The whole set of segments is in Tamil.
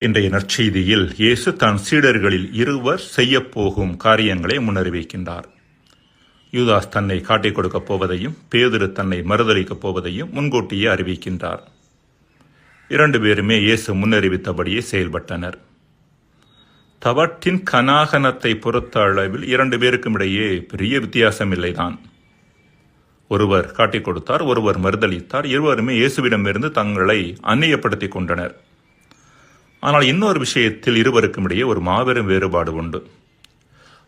இன்றைய நற்செய்தியில் இயேசு தன் சீடர்களில் இருவர் செய்யப்போகும் காரியங்களை முன்னறிவிக்கின்றார். யூதாஸ் தன்னை காட்டிக் கொடுக்கப் போவதையும் பேதுரு தன்னை மறுதலிக்கப் போவதையும் முன்கூட்டியே அறிவிக்கின்றார். 2 பேருமே இயேசு முன்னறிவித்தபடியே செயல்பட்டனர். தவற்றின் கனாகனத்தை பொறுத்த அளவில் 2 பேருக்கும் இடையே பெரிய வித்தியாசம் இல்லைதான். ஒருவர் காட்டிக் கொடுத்தார், ஒருவர் மறுதலித்தார். இருவருமே இயேசுவிடமிருந்து தங்களை அந்நியப்படுத்திக் கொண்டனர். ஆனால் இன்னொரு விஷயத்தில் இருவருக்கும் இடையே ஒரு மாபெரும் வேறுபாடு உண்டு.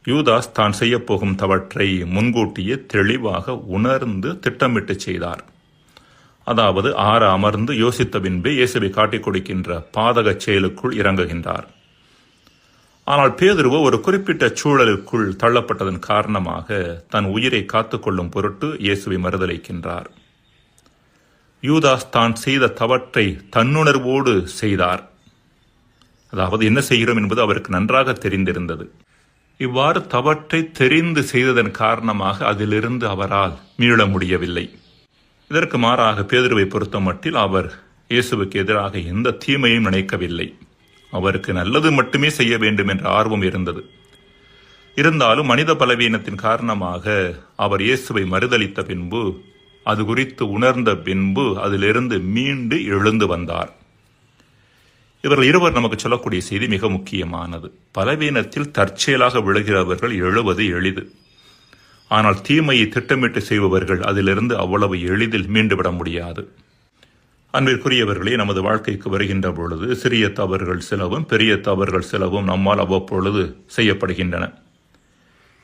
யூதாஸ் தான் செய்யப்போகும் தவற்றை முன்கூட்டியே தெளிவாக உணர்ந்து திட்டமிட்டு செய்தார். அதாவது ஆற அமர்ந்து யோசித்த பின்பே இயேசுவை காட்டிக் கொடுக்கின்ற பாதக செயலுக்குள் இறங்குகின்றார். ஆனால் பேதுருவோ ஒரு குறிப்பிட்ட சூழலுக்குள் தள்ளப்பட்டதன் காரணமாக தன் உயிரை காத்துக்கொள்ளும் பொருட்டு இயேசுவை மறுதலிக்கின்றார். யூதாஸ் தான் செய்த தவற்றை தன்னுணர்வோடு செய்தார். அதாவது என்ன செய்கிறோம் என்பது அவருக்கு நன்றாக தெரிந்திருந்தது. இவ்வாறு தவற்றை தெரிந்து செய்ததன் காரணமாக அதிலிருந்து அவரால் மீள முடியவில்லை. இதற்கு மாறாக பேதுருவை பொறுத்த மட்டில் அவர் இயேசுவுக்கு எதிராக எந்த தீமையும் நினைக்கவில்லை. அவருக்கு நல்லது மட்டுமே செய்ய வேண்டும் என்ற ஆர்வம் இருந்தது. இருந்தாலும் மனித பலவீனத்தின் காரணமாக அவர் இயேசுவை மறுதலித்த பின்பு, அது குறித்து உணர்ந்த பின்பு அதிலிருந்து மீண்டு எழுந்து வந்தார். இவர்கள் இருவர் நமக்கு சொல்லக்கூடிய செய்தி மிக முக்கியமானது. பலவீனத்தில் தற்செயலாக விழுகிறவர்கள் எழுவது எளிது. ஆனால் தீமையை திட்டமிட்டு செய்பவர்கள் அதிலிருந்து அவ்வளவு எளிதில் மீண்டுவிட முடியாது. அன்பிற்குரியவர்களே, நமது வாழ்க்கைக்கு வருகின்ற பொழுது சிறிய தவறுகள் சிலவும் பெரிய தவறுகள் சிலவும் நம்மால் அவ்வப்பொழுது செய்யப்படுகின்றன.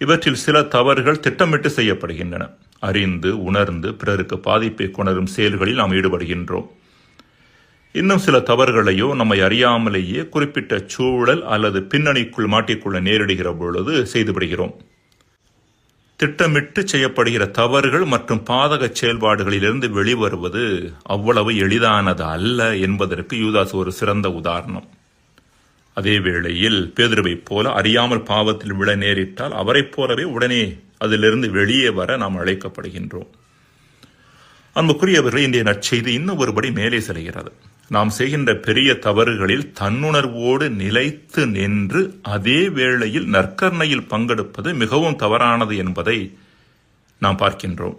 இவற்றில் சில தவறுகள் திட்டமிட்டு செய்யப்படுகின்றன. அறிந்து உணர்ந்து பிறருக்கு பாதிப்பை கொணரும் செயல்களில் நாம் ஈடுபடுகின்றோம். இன்னும் சில தவறுகளையோ நம்மை அறியாமலேயே குறிப்பிட்ட சூழல் அல்லது பின்னணிக்குள் மாட்டிக்கொள்ள நேரிடுகிற பொழுது செய்துவிடுகிறோம். திட்டமிட்டு செய்யப்படுகிற தவறுகள் மற்றும் பாதக செயல்பாடுகளிலிருந்து வெளிவருவது அவ்வளவு எளிதானது அல்ல என்பதற்கு யூதாஸ் ஒரு சிறந்த உதாரணம். அதே வேளையில் பேதுருவை போல அறியாமல் பாவத்தில் விழ நேரிட்டால் அவரைப் போலவே உடனே அதிலிருந்து வெளியே வர நாம் அழைக்கப்படுகின்றோம். அன்புக்குரியவர்கள், இன்றைய நற்செய்தி இன்னும் ஒருபடி மேலே செல்கிறது. நாம் செய்கின்ற பெரிய தவறுகளில் தன்னுணர்வோடு நிலைத்து நின்று அதே வேளையில் நற்கருணையில் பங்கெடுப்பது மிகவும் தவறானது என்பதை நாம் பார்க்கின்றோம்.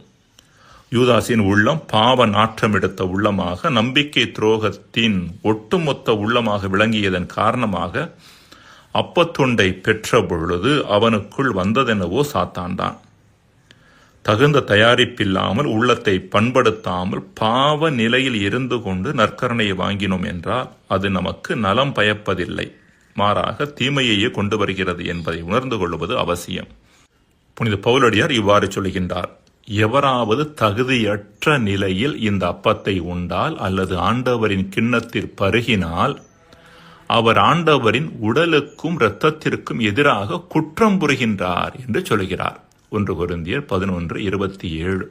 யூதாஸின் உள்ளம் பாவ நாற்றம் எடுத்த உள்ளமாக, நம்பிக்கை துரோகத்தின் ஒட்டுமொத்த உள்ளமாக விளங்கியதன் காரணமாக அப்பத்துண்டை பெற்ற பொழுது அவனுக்குள் வந்ததெனவோ சாத்தான்தான். தகுந்த தயாரிப்பில்லாமல் உள்ளத்தை பண்படுத்தாமல் பாவ நிலையில் இருந்து கொண்டு நற்கருணையை வாங்கினோம் என்றால் அது நமக்கு நலம் பயப்பதில்லை, மாறாக தீமையையே கொண்டு வருகிறது என்பதை உணர்ந்து கொள்வது அவசியம். புனித பவுலடியார் இவ்வாறு சொல்கின்றார்: எவராவது தகுதியற்ற நிலையில் இந்த அப்பத்தை உண்டால் அல்லது ஆண்டவரின் கிண்ணத்தில் பருகினால் அவர் ஆண்டவரின் உடலுக்கும் இரத்தத்திற்கும் எதிராக குற்றம் புரிகின்றார் என்று சொல்கிறார். 1 கொரிந்தியர் 11:27.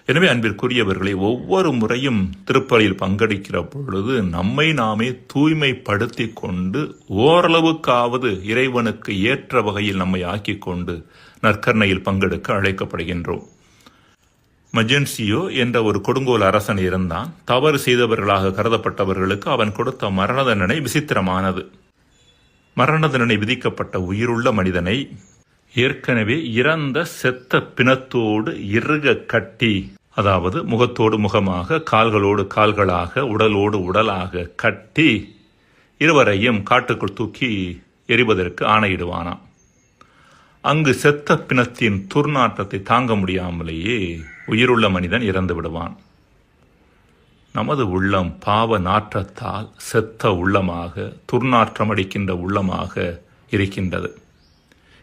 எனவே அன்பிற்குரியவர்களை, ஒவ்வொரு முறையும் திருப்பலியில் பங்கெடுக்கிற பொழுது நம்மை நாமே தூய்மைப்படுத்தி கொண்டு ஓரளவுக்காவது இறைவனுக்கு ஏற்ற வகையில் நம்மை ஆக்கிக் கொண்டு நற்கருணையில் பங்கெடுக்க அழைக்கப்படுகின்றோம். மஜென்சியோ என்ற ஒரு கொடுங்கோல் அரசன் இருந்தான். தவறு செய்தவர்களாக கருதப்பட்டவர்களுக்கு அவன் கொடுத்த மரண தண்டனை விசித்திரமானது. மரண தண்டனை விதிக்கப்பட்ட உயிருள்ள மனிதனை ஏற்கனவே இறந்த செத்த பிணத்தோடு இறுக கட்டி, அதாவது முகத்தோடு முகமாக, கால்களோடு கால்களாக, உடலோடு உடலாக கட்டி இருவரையும் காட்டுக்குள் தூக்கி எறிவதற்கு ஆணையிடுவானாம். அங்கு செத்த பிணத்தின் துர்நாற்றத்தை தாங்க முடியாமலேயே உயிருள்ள மனிதன் இறந்து விடுவான். நமது உள்ளம் பாவ நாற்றத்தால் செத்த உள்ளமாக, துர்நாற்றமடிக்கின்ற உள்ளமாக இருக்கின்றது.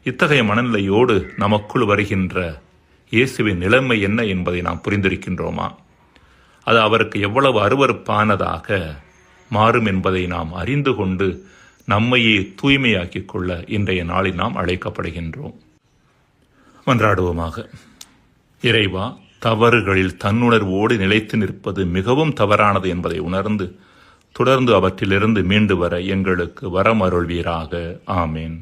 இத்தகைய மனநிலையோடு நமக்குள் வருகின்ற இயேசுவின் நிலைமை என்ன என்பதை நாம் புரிந்திருக்கின்றோமா? அது அவருக்கு எவ்வளவு அருவருப்பானதாக மாறும் என்பதை நாம் அறிந்து கொண்டு நம்மையே தூய்மையாக்கிக் கொள்ள இன்றைய நாளில் நாம் அழைக்கப்படுகின்றோம். மன்றாடுவோமாக. இறைவா, தவறுகளில் தன்னுணர்வோடு நிலைத்து நிற்பது மிகவும் தவறானது என்பதை உணர்ந்து தொடர்ந்து அவற்றிலிருந்து மீண்டு வர எங்களுக்கு வரமருள்வீராக. ஆமேன்.